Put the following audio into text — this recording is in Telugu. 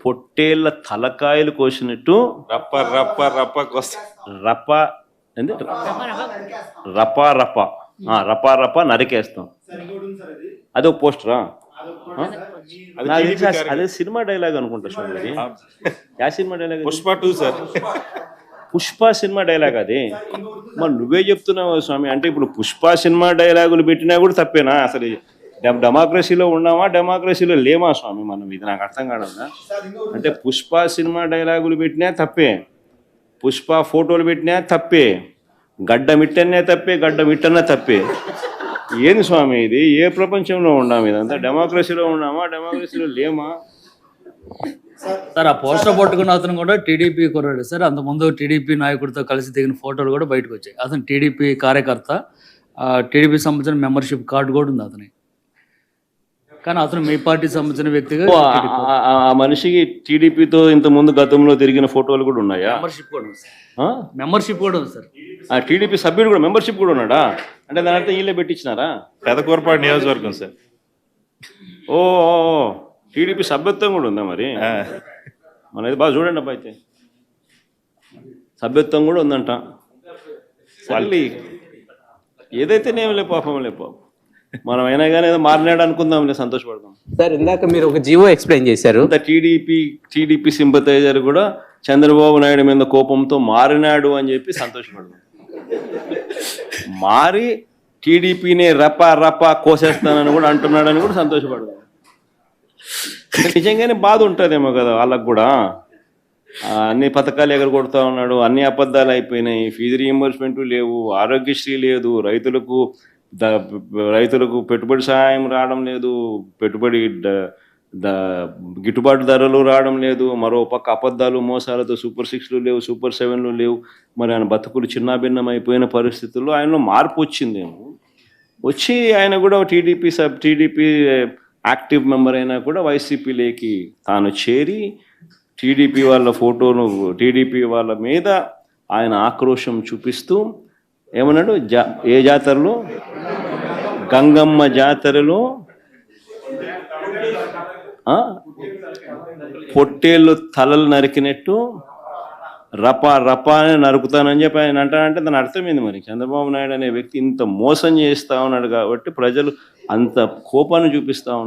పొట్టేళ్ల తలకాయలు కోసినట్టు రప్ప రప్ప రప్ప కోస్తా. రప ఏంది రప రప రప రప నరికేస్తాం. అదో పోస్టరా? అది నాకు TDP తెలిసి అదే సినిమా డైలాగ్ అనుకుంటా స్వామి. యా cinema dialogue? Pushpa 2 sir. Pushpa cinema dialogue అది. మరి నువ్వే చెప్తున్నావు స్వామి. అంటే ఇప్పుడు పుష్ప సినిమా డైలాగులు పెట్టినా కూడా తప్పేనా? అసలు డెమోక్రసీలో ఉన్నామా, డెమోక్రసీలో లేమా స్వామి మనం? ఇది నాకు అర్థం కావడా. అంటే పుష్ప సినిమా డైలాగులు పెట్టినా తప్పే, పుష్ప ఫోటోలు పెట్టినా తప్పే, గడ్డ మిట్టనే తప్పే, గడ్డ మిట్టనే తప్పే. ఏంది స్వామి ఇది? ఏ ప్రపంచంలో ఉన్నాము? ఇదంతా డెమోక్రసీలో ఉన్నామా, డెమోక్రసీలో లేమా? సార్ ఆ పోస్టర్ పట్టుకున్న అతను కూడా టీడీపీ కుర్రాడు సార్. అంతకుముందు టీడీపీ నాయకుడితో కలిసి దిగిన ఫోటోలు కూడా బయటకు వచ్చాయి. అతను టీడీపీ కార్యకర్త, టీడీపీ సంబంధించిన మెంబర్షిప్ కార్డు కూడా ఉంది అతని. కానీ అతను మీ పార్టీ సంబంధించిన వ్యక్తిగా ఆ మనిషికి టీడీపీతో ఇంత ముందు గతంలో తిరిగిన ఫోటోలు కూడా ఉన్నాయా? మెంబర్షిప్ కూడా ఉంది సార్. మెంబర్షిప్ కూడా ఉంది సార్. ఆ టీడీపీ సభ్యుడు కూడా మెంబర్షిప్ కూడా ఉన్నాడా? అంటే దాని అర్థం వీళ్ళే పెట్టించినారా? పెదకూరపాడు నియోజకవర్గం సార్. ఓ టీడీపీ సభ్యత్వం కూడా ఉందా మరి? మనది బాగా చూడండి అబ్బా. అయితే సభ్యత్వం కూడా ఉందంట. మళ్ళీ ఏదైతే నేమలే పాపం లేపో, మనం అయినా కానీ ఏదో మారినాడు అనుకుందాం, సంతోషపడదాం. సార్ ఇందాక మీరు ఒక జీవో ఎక్స్ప్లెయిన్ చేశారు. టీడీపీ సింపతైజర్ కూడా చంద్రబాబు నాయుడు మీద కోపంతో మారినాడు అని చెప్పి సంతోషపడదాం. మారి టీడీపీని రప రప కోసేస్తానని కూడా అంటున్నాడని కూడా సంతోషపడదాం. నిజంగానే బాధ ఉంటుందేమో కదా వాళ్ళకు కూడా. అన్ని పథకాలు ఎగరగొడతా ఉన్నాడు, అన్ని అబద్ధాలు అయిపోయినాయి, ఫీజు రీయింబర్స్మెంట్ లేవు, ఆరోగ్యశ్రీ లేదు, రైతులకు పెట్టుబడి సహాయం రావడం లేదు, పెట్టుబడి గిట్టుబాటు ధరలు రావడం లేదు, మరో పక్క అబద్ధాలు మోసాలతో సూపర్ 6లు లేవు, సూపర్ 7లు లేవు. మరి ఆయన బతుకులు చిన్నాభిన్నం అయిపోయిన పరిస్థితుల్లో ఆయనలో మార్పు వచ్చిందేమో. వచ్చి ఆయన కూడా టీడీపీ యాక్టివ్ మెంబర్ అయినా కూడా వైసీపీలోకి తాను చేరి టీడీపీ వాళ్ళ ఫోటోను, టీడీపీ వాళ్ళ మీద ఆయన ఆక్రోశం చూపిస్తూ ఏమన్నాడు? ఏ జాతరలో? గంగమ్మ జాతరలో పొట్టేళ్ళు తలలు నరికినట్టు రప రప అని నరుకుతానని చెప్పి ఆయన అంటానంటే దాని అర్థమైంది. మరి చంద్రబాబు నాయుడు అనే వ్యక్తి ఇంత మోసం చేస్తూ ఉన్నాడు కాబట్టి ప్రజలు అంత కోపాన్ని చూపిస్తూ ఉన్నారు.